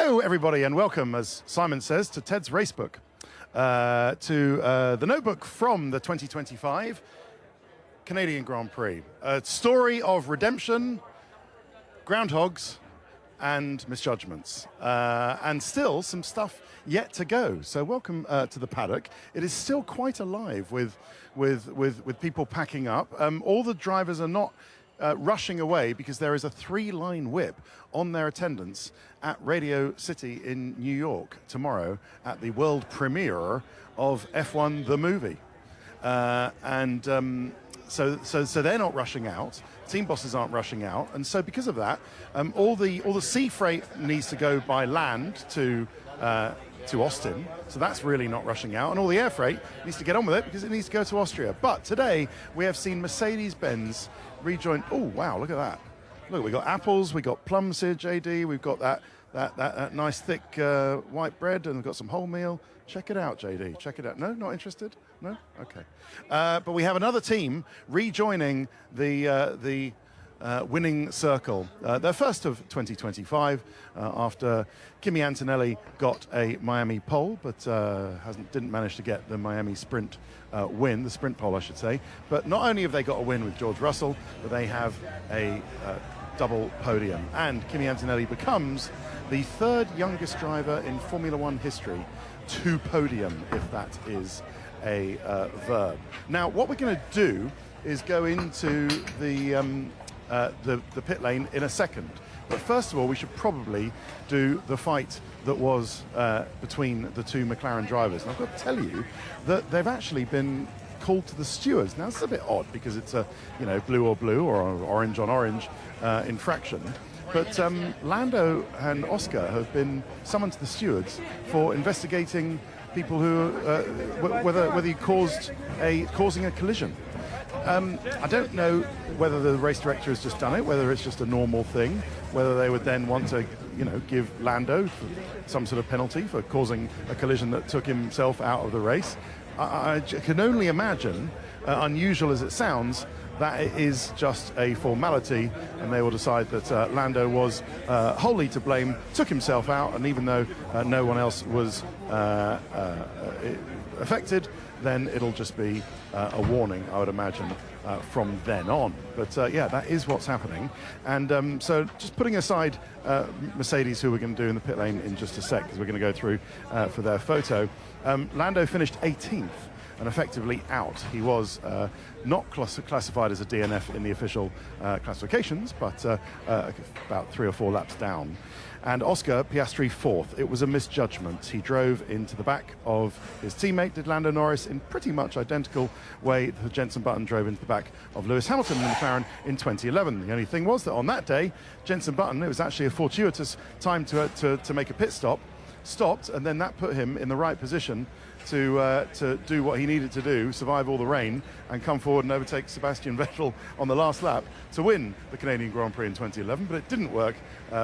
Hello, everybody, and welcome, as Simon says, to Ted's Racebook, to the notebook from the 2025 Canadian Grand Prix. A story of redemption, groundhogs, and misjudgments, and still some stuff yet to go. So welcome to the paddock. It is still quite alive with people packing up. All the drivers are not rushing away because there is a 3-line whip on their attendance at Radio City in New York tomorrow at the world premiere of F1 the movie. So they're not rushing out. Team bosses aren't rushing out, and so because of that, all the sea freight needs to go by land to Austin, so that's really not rushing out, and all the air freight needs to get on with it because it needs to go to Austria. But today we have seen Mercedes-Benz rejoin. Oh wow, look at that! Look, we got apples, we got plums here, JD. We've got that nice thick white bread, and we've got some wholemeal. Check it out, JD. Check it out. No, not interested? No? Okay. But we have another team rejoining the winning circle. Their first of 2025 after Kimi Antonelli got a Miami pole, but didn't manage to get the Miami sprint win, the sprint pole, I should say. But not only have they got a win with George Russell, but they have a double podium. And Kimi Antonelli becomes the third youngest driver in Formula One history to podium, if that is a verb. Now, what we're going to do is go into the pit lane in a second. But first of all, we should probably do the fight that was between the two McLaren drivers. And I've got to tell you that they've actually been called to the stewards. Now, this is a bit odd because it's a blue on blue or orange on orange infraction. But Lando and Oscar have been summoned to the stewards for investigating people who whether he causing a collision. I don't know whether the race director has just done it, whether it's just a normal thing, whether they would then want to, give Lando some sort of penalty for causing a collision that took himself out of the race. I can only imagine, unusual as it sounds, that it is just a formality, and they will decide that Lando was wholly to blame, took himself out, and even though no one else was affected, then it'll just be a warning, I would imagine, from then on. But yeah, that is what's happening. And so just putting aside Mercedes, who we're going to do in the pit lane in just a sec, because we're going to go through for their photo. Lando finished 18th and effectively out. He was not classified as a DNF in the official classifications, but about 3 or 4 laps down. And Oscar Piastri 4th. It was a misjudgment. He drove into the back of his teammate, did Lando Norris, in pretty much identical way that Jenson Button drove into the back of Lewis Hamilton in the McLaren in 2011. The only thing was that on that day, Jenson Button, it was actually a fortuitous time to make a pit stop, stopped, and then that put him in the right position to do what he needed to do, survive all the rain, and come forward and overtake Sebastian Vettel on the last lap to win the Canadian Grand Prix in 2011. But it didn't work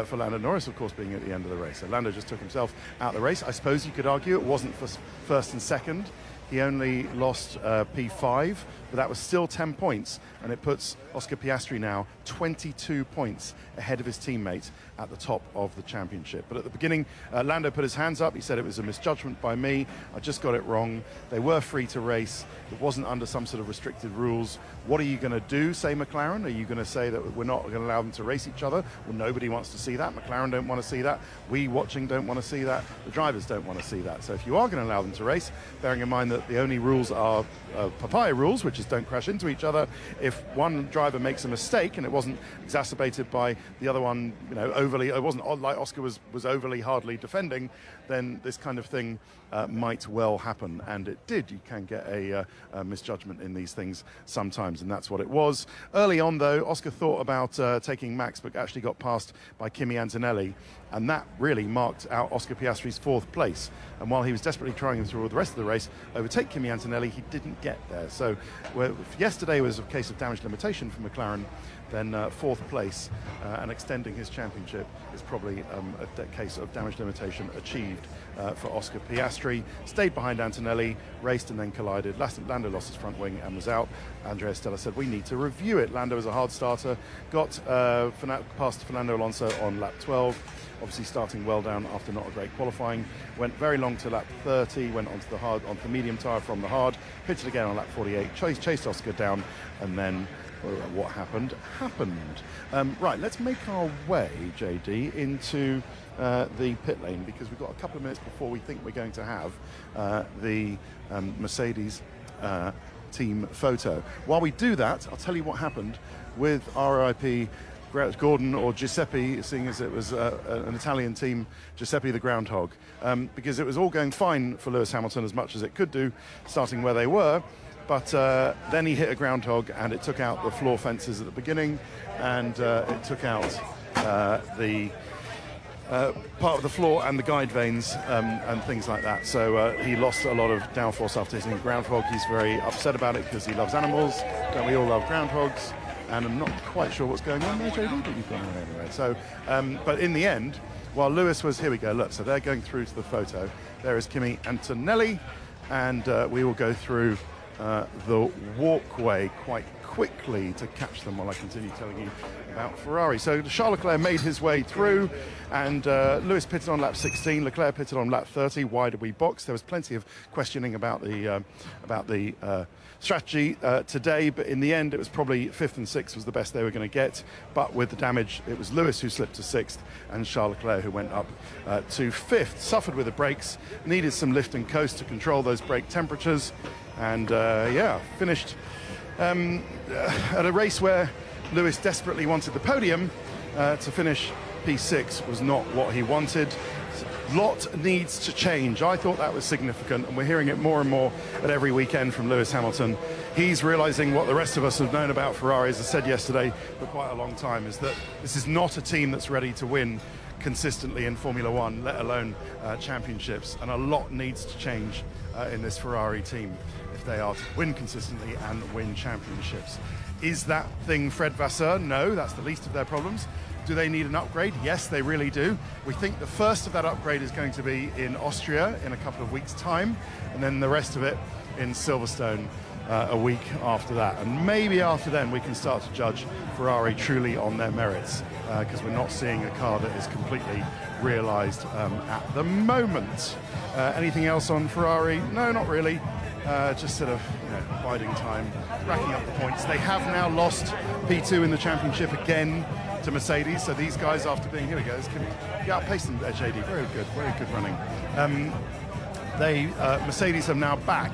for Lando Norris, of course, being at the end of the race. So Lando just took himself out of the race. I suppose you could argue it wasn't for first and second. He only lost P5, but that was still 10 points, and it puts Oscar Piastri now 22 points ahead of his teammate at the top of the championship. But at the beginning, Lando put his hands up. He said it was a misjudgment by me. I just got it wrong. They were free to race. It wasn't under some sort of restricted rules. What are you going to do, say McLaren? Are you going to say that we're not going to allow them to race each other? Well, nobody wants to see that. McLaren don't want to see that. We watching don't want to see that. The drivers don't want to see that. So if you are going to allow them to race, bearing in mind that the only rules are papaya rules, which is don't crash into each other. If one driver makes a mistake and it wasn't exacerbated by the other one, overly, it wasn't like Oscar was overly hardly defending, then this kind of thing might well happen, and it did. You can get a misjudgment in these things sometimes, and that's what it was. Early on, though, Oscar thought about taking Max, but actually got passed by Kimi Antonelli, and that really marked out Oscar Piastri's 4th place. And while he was desperately trying through the rest of the race overtake Kimi Antonelli, he didn't get there. So if yesterday was a case of damage limitation for McLaren, then 4th place and extending his championship is probably a case of damage limitation achieved for Oscar Piastri. Stayed behind Antonelli, raced and then collided. Lando lost his front wing and was out. Andrea Stella said, we need to review it. Lando was a hard starter, got past Fernando Alonso on lap 12. obviously starting well down after not a great qualifying. Went very long to lap 30, went onto the medium tyre from the hard, pitted again on lap 48, chased Oscar down, and then what happened. Right, let's make our way, JD, into the pit lane, because we've got a couple of minutes before we think we're going to have the Mercedes team photo. While we do that, I'll tell you what happened with RIP Gordon, or Giuseppe, seeing as it was an Italian team, Giuseppe the Groundhog, because it was all going fine for Lewis Hamilton as much as it could do, starting where they were. But then he hit a groundhog, and it took out the floor fences at the beginning, and it took out the part of the floor and the guide vanes and things like that. So he lost a lot of downforce after hitting a groundhog. He's very upset about it because he loves animals. Don't we all love groundhogs? And I'm not quite sure what's going on there, JD, but you've gone away anyway. So, but in the end, while Lewis was, here we go, look, so they're going through to the photo. There is Kimi Antonelli, and we will go through the walkway quite quickly to catch them while I continue telling you about Ferrari. So Charles Leclerc made his way through, and Lewis pitted on lap 16, Leclerc pitted on lap 30. Why did we box? There was plenty of questioning about the strategy today, but in the end it was probably 5th and 6th was the best they were going to get. But with the damage, it was Lewis who slipped to 6th and Charles Leclerc who went up to 5th. Suffered with the brakes, needed some lift and coast to control those brake temperatures, and finished at a race where Lewis desperately wanted the podium. To finish P6 was not what he wanted. Lot needs to change. I thought that was significant, and we're hearing it more and more at every weekend from Lewis Hamilton. He's realizing what the rest of us have known about Ferrari, as I said yesterday, for quite a long time, is that this is not a team that's ready to win consistently in Formula One, let alone championships, and a lot needs to change in this Ferrari team if they are to win consistently and win championships. Is that thing Fred Vasseur? No, that's the least of their problems. Do they need an upgrade? Yes, they really do. We think the first of that upgrade is going to be in Austria in a couple of weeks' time, and then the rest of it in Silverstone a week after that. And maybe after then we can start to judge Ferrari truly on their merits, because we're not seeing a car that is completely realised at the moment. Anything else on Ferrari? No, not really. Just sort of biding time, racking up the points. They have now lost P2 in the championship again to Mercedes. So these guys, after being, here we go, you outpaced them, JD. Very good running. Mercedes are now back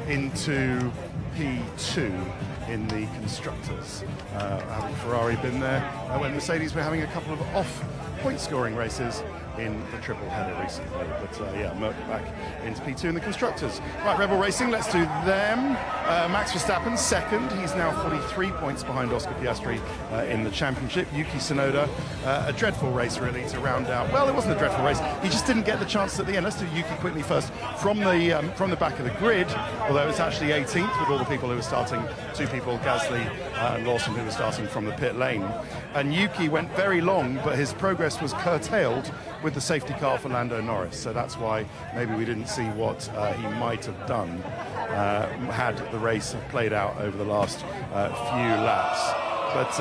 into P2 in the constructors. Having Ferrari been there when Mercedes were having a couple of off point scoring races in the triple header recently. But Merc back into P2 in the constructors. Right, Rebel Racing, let's do them. Max Verstappen second. He's now 43 points behind Oscar Piastri in the championship. Yuki Tsunoda, a dreadful race really to round out. Well, it wasn't a dreadful race. He just didn't get the chance at the end. Let's do Yuki quickly first from the back of the grid, although it's actually 18th with all the people who were starting, two people, Gasly and Lawson, who were starting from the pit lane. And Yuki went very long, but his progress was curtailed with the safety car for Lando Norris. So that's why maybe we didn't see what he might have done had the race played out over the last few laps. But,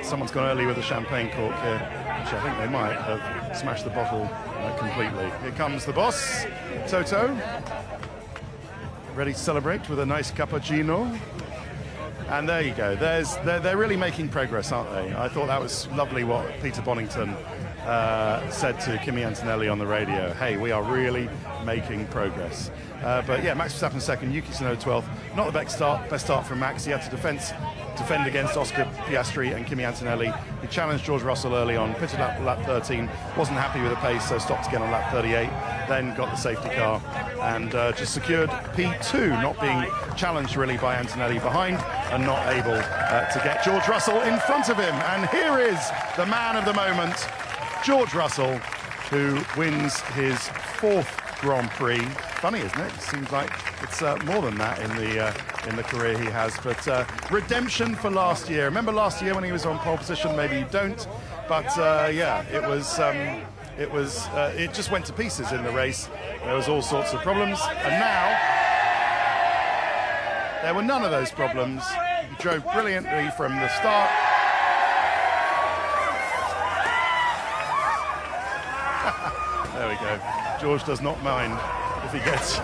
someone's gone early with a champagne cork here, which I think they might have smashed the bottle completely. Here comes the boss, Toto, ready to celebrate with a nice cappuccino. And there you go. They're really making progress, aren't they? I thought that was lovely what Peter Bonington said to Kimi Antonelli on the radio. Hey, we are really making progress. But yeah, Max Verstappen second, Yuki Tsunoda 12th. Not the best start from Max. He had to defend against Oscar Piastri and Kimi Antonelli. He challenged George Russell early on, pitted up lap 13, wasn't happy with the pace, so stopped again on lap 38, then got the safety car and just secured P2, not being challenged really by Antonelli behind and not able to get George Russell in front of him. And here is the man of the moment, George Russell, who wins his 4th Grand Prix. Funny, isn't it? It seems like it's more than that in the career he has. But redemption for last year. Remember last year when he was on pole position? Maybe you don't. But it just went to pieces in the race. There was all sorts of problems, and now there were none of those problems. He drove brilliantly from the start. There we go. George does not mind if he gets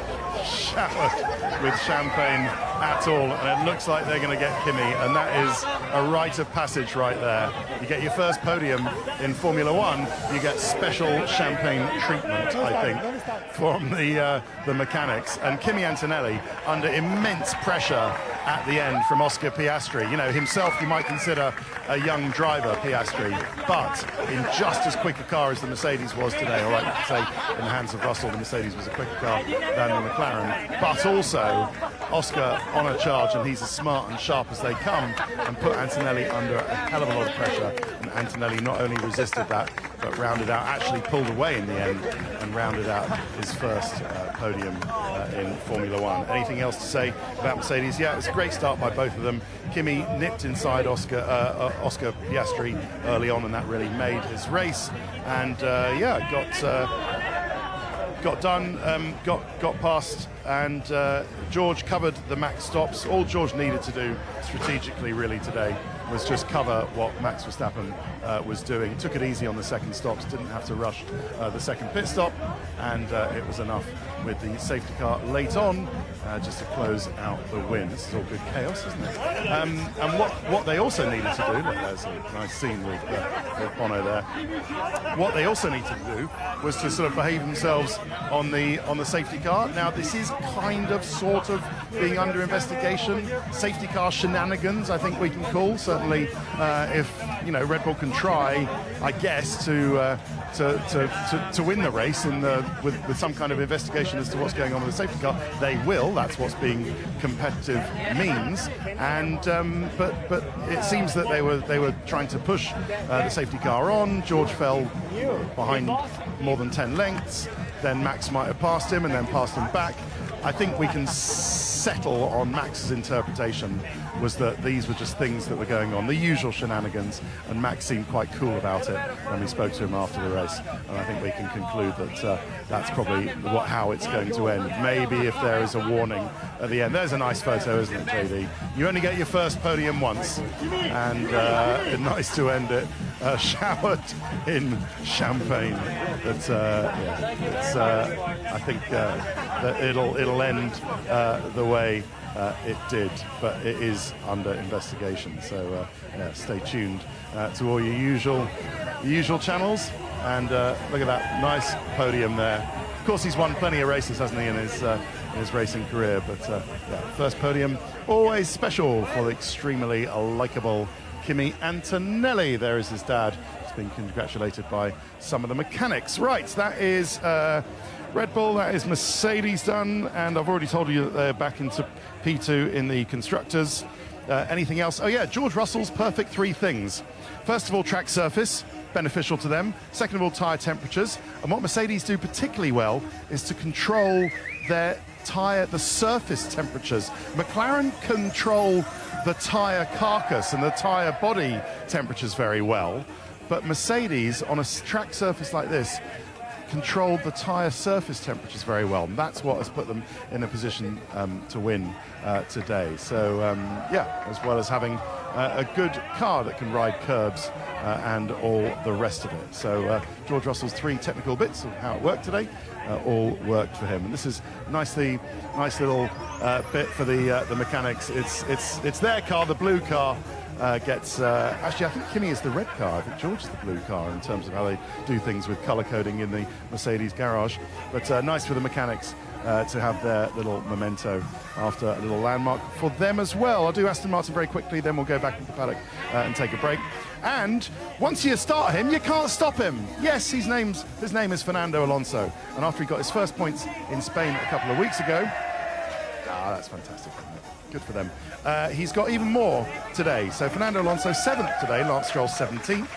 showered with champagne at all, and it looks like they're going to get Kimi, and that is a rite of passage right there. You get your first podium in Formula One, you get special champagne treatment, I think, from the mechanics. And Kimi Antonelli under immense pressure at the end from Oscar Piastri. You know, himself you might consider a young driver, Piastri, but in just as quick a car as the Mercedes was today, or I could say in the hands of Russell, the Mercedes was a quicker car than the McLaren, but also Oscar on a charge, and he's as smart and sharp as they come, and put Antonelli under a hell of a lot of pressure. And Antonelli not only resisted that, but rounded out, actually pulled away in the end, and rounded out his first podium in Formula One. Anything else to say about Mercedes? Yeah, it was a great start by both of them. Kimi nipped inside Oscar Piastri early on, and that really made his race. And yeah, got done, got past, and George covered the Max stops. All George needed to do strategically really today was just cover what Max Verstappen was doing. Took it easy on the second stops, didn't have to rush the second pit stop, and it was enough with the safety car late on just to close out the win. This is all good chaos, isn't it? And what they also needed to do, look, there's a nice scene with Bono there. What they also needed to do was to sort of behave themselves on the safety car. Now this is kind of sort of being under investigation. Safety car shenanigans, I think we can call. Certainly, if you know Red Bull can try, I guess, to win the race with some kind of investigation as to what's going on with the safety car, they will. That's what's being competitive means. And but it seems that they were trying to push the safety car on. George fell behind more than 10 lengths. Then Max might have passed him and then passed him back. I think we can settle on Max's interpretation was that these were just things that were going on, the usual shenanigans, and Max seemed quite cool about it when we spoke to him after the race. And I think we can conclude that that's probably how it's going to end. Maybe if there is a warning at the end. There's a nice photo, isn't it, JD? You only get your first podium once, and nice to end it showered in champagne. But yeah, I think that it'll end the way it did, but it is under investigation. So yeah, stay tuned to all your usual channels. And look at that nice podium there. Of course, he's won plenty of races, hasn't he, in his racing career? But yeah, first podium, always special for the extremely likable Kimi Antonelli. There is his dad. He's been congratulated by some of the mechanics. Right, that is Red Bull, that is Mercedes done, and I've already told you that they're back into P2 in the Constructors. Anything else? Oh yeah, George Russell's perfect three things. First of all, track surface, beneficial to them. Second of all, tyre temperatures. And what Mercedes do particularly well is to control their the surface temperatures. McLaren control the tyre carcass and the tyre body temperatures very well, but Mercedes, on a track surface like this, controlled the tyre surface temperatures very well, and that's what has put them in a position to win today. So yeah, as well as having a good car that can ride curbs and all the rest of it. So George Russell's three technical bits of how it worked today all worked for him, and this is nice little bit for the mechanics. It's their car, the blue car. Actually, I think Kimi is the red car. I think George is the blue car in terms of how they do things with colour coding in the Mercedes garage. But nice for the mechanics to have their little memento after a little landmark for them as well. I'll do Aston Martin very quickly, then we'll go back into the paddock and take a break. And once you start him, you can't stop him. Yes, his name is Fernando Alonso. And after he got his first points in Spain a couple of weeks ago, that's fantastic, isn't it? Good for them. He's got even more today. So Fernando Alonso 7th today, Lance Stroll 17th.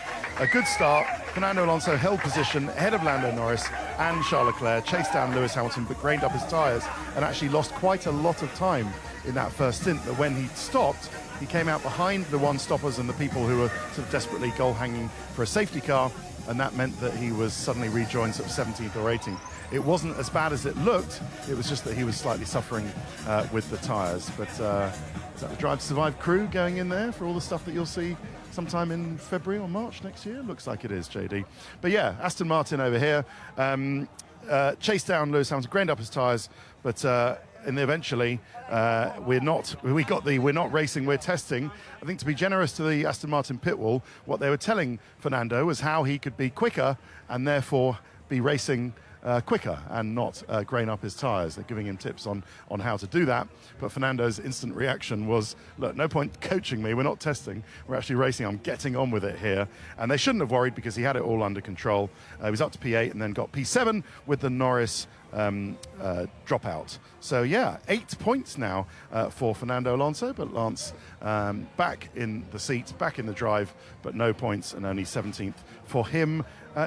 A good start. Fernando Alonso held position ahead of Lando Norris and Charles Leclerc, chased down Lewis Hamilton, but grained up his tyres and actually lost quite a lot of time in that first stint. But when he stopped, he came out behind the one-stoppers and the people who were sort of desperately goal-hanging for a safety car, and that meant that he was suddenly rejoined sort of 17th or 18th. It wasn't as bad as it looked. It was just that he was slightly suffering with the tyres. But is that the Drive to Survive crew going in there for all the stuff that you'll see sometime in February or March next year. Looks like it is, JD. But yeah, Aston Martin over here chased down Lewis Hamilton, grained up his tyres, but and eventually we're not racing, we're testing. I think to be generous to the Aston Martin pit wall, what they were telling Fernando was how he could be quicker and therefore be racing quicker and not grain up his tyres. They're giving him tips on how to do that. But Fernando's instant reaction was, look, no point coaching me. We're not testing. We're actually racing. I'm getting on with it here. And they shouldn't have worried because he had it all under control. He was up to P8 and then got P7 with the Norris dropout. So yeah, 8 points now for Fernando Alonso, but Lance back in the seat, back in the drive, but no points and only 17th for him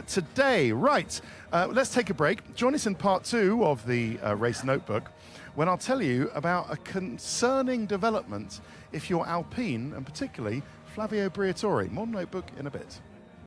today. Right, let's take a break. Join us in part 2 of the Race Notebook, when I'll tell you about a concerning development if you're Alpine, and particularly Flavio Briatore. More Notebook in a bit.